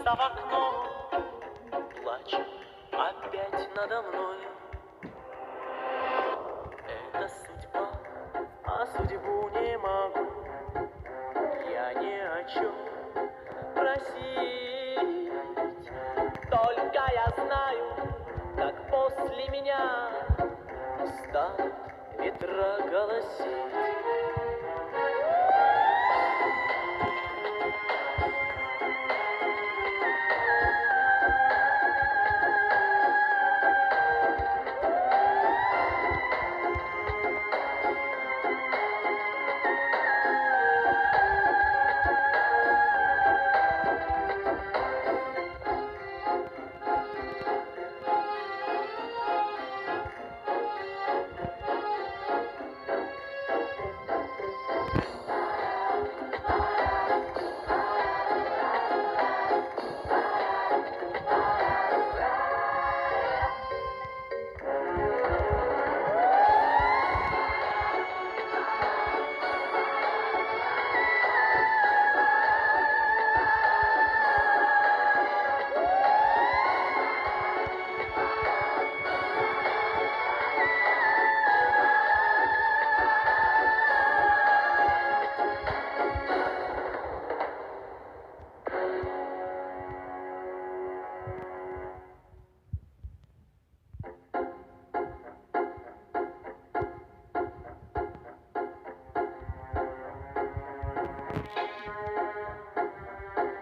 стучится в окно, плачет опять надо мной. Это судьба, а судьбу не могу я ни о чем просить. Только я знаю, как после меня станут ветра голосить.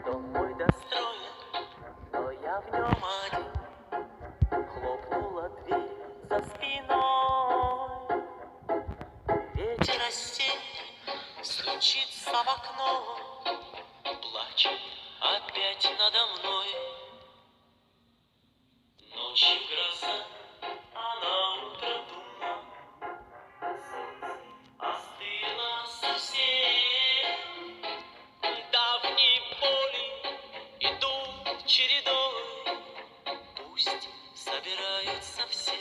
Дом мой достроен, но я в нем один. Хлопнула дверь за спиной. Ветер осенний стучится в окно, плачет опять надо мной. Ночью гроза, а на утро туман. Солнце остыло совсем. Давние боли идут чередой, пусть собираются все.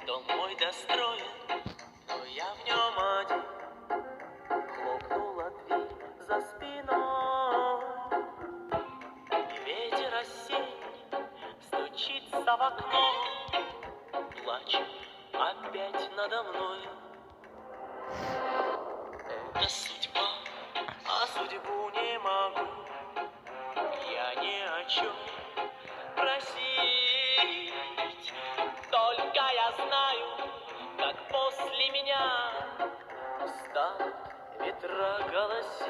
Дом мой достроен, но я в нем один. Хлопнула дверь за спиной. И ветер осенний стучится в окно, плачет опять надо мной. Это судьба, а судьбу не могу я ни о чем просить. Только я знаю, как после меня станут ветра голосить.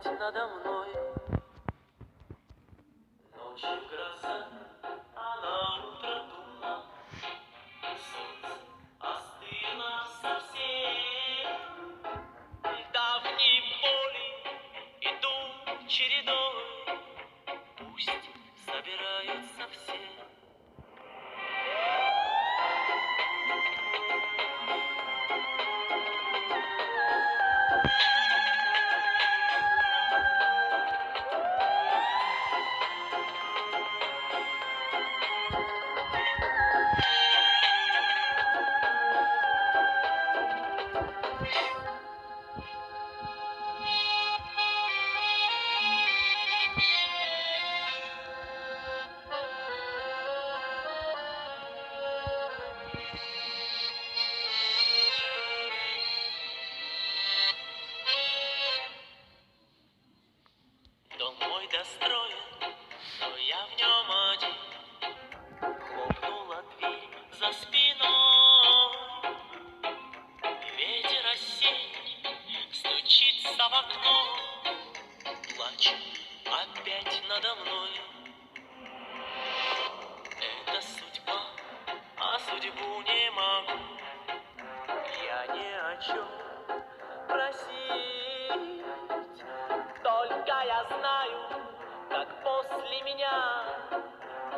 опять надо мной. Ночью гроза, а на утро туман. Солнце остыло совсем. Давние боли идут чередой. Пусть собираются все. Дом мой достроен, но я в нем один. Хлопнула дверь за спиной. Ветер осенний стучится в окно. Плачет опять надо мной. Это судьба, а судьбу не могу я ни о чем просить. Только я знаю, как после меня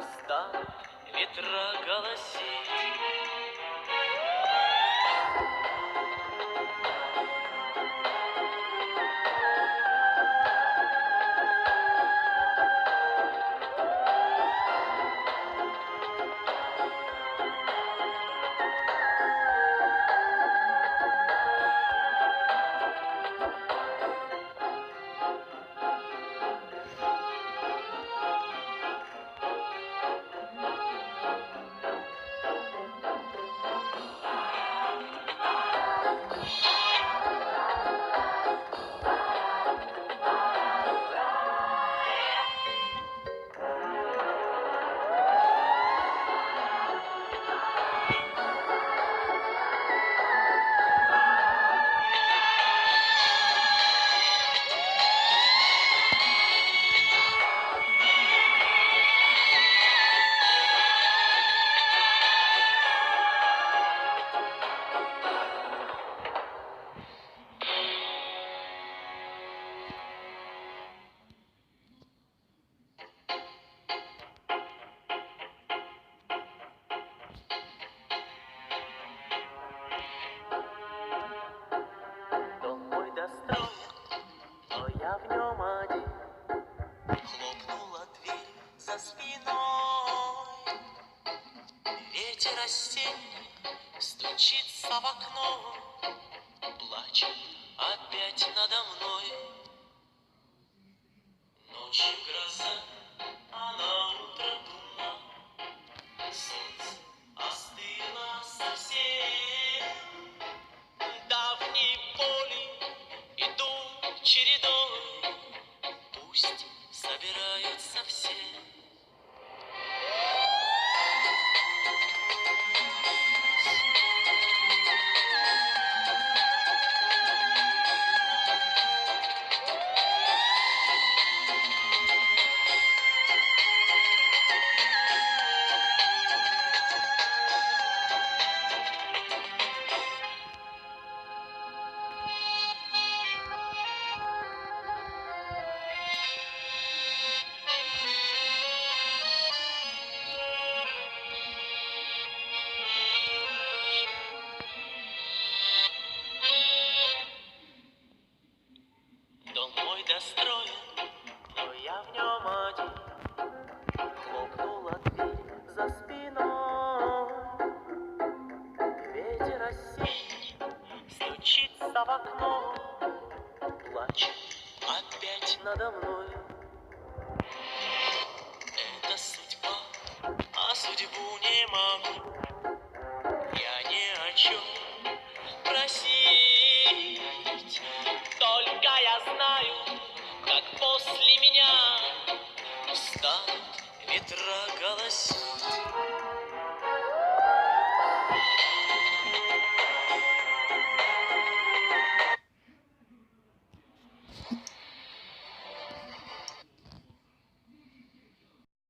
станут ветра голосить. Дом мой достроен, но я в нем один. Хлопнула дверь за спиной. Ветер осенний стучится в окно. Плачет опять надо мной. Ночью гроза, а на утро туман. Солнце остыло совсем. Давние боли идут чередой. Пусть собираются все. Дом мой достроен, но я в нем один. Хлопнула дверь за спиной. Ветер осенний стучится в окно. Плачет опять надо мной. Это судьба, а судьбу не могу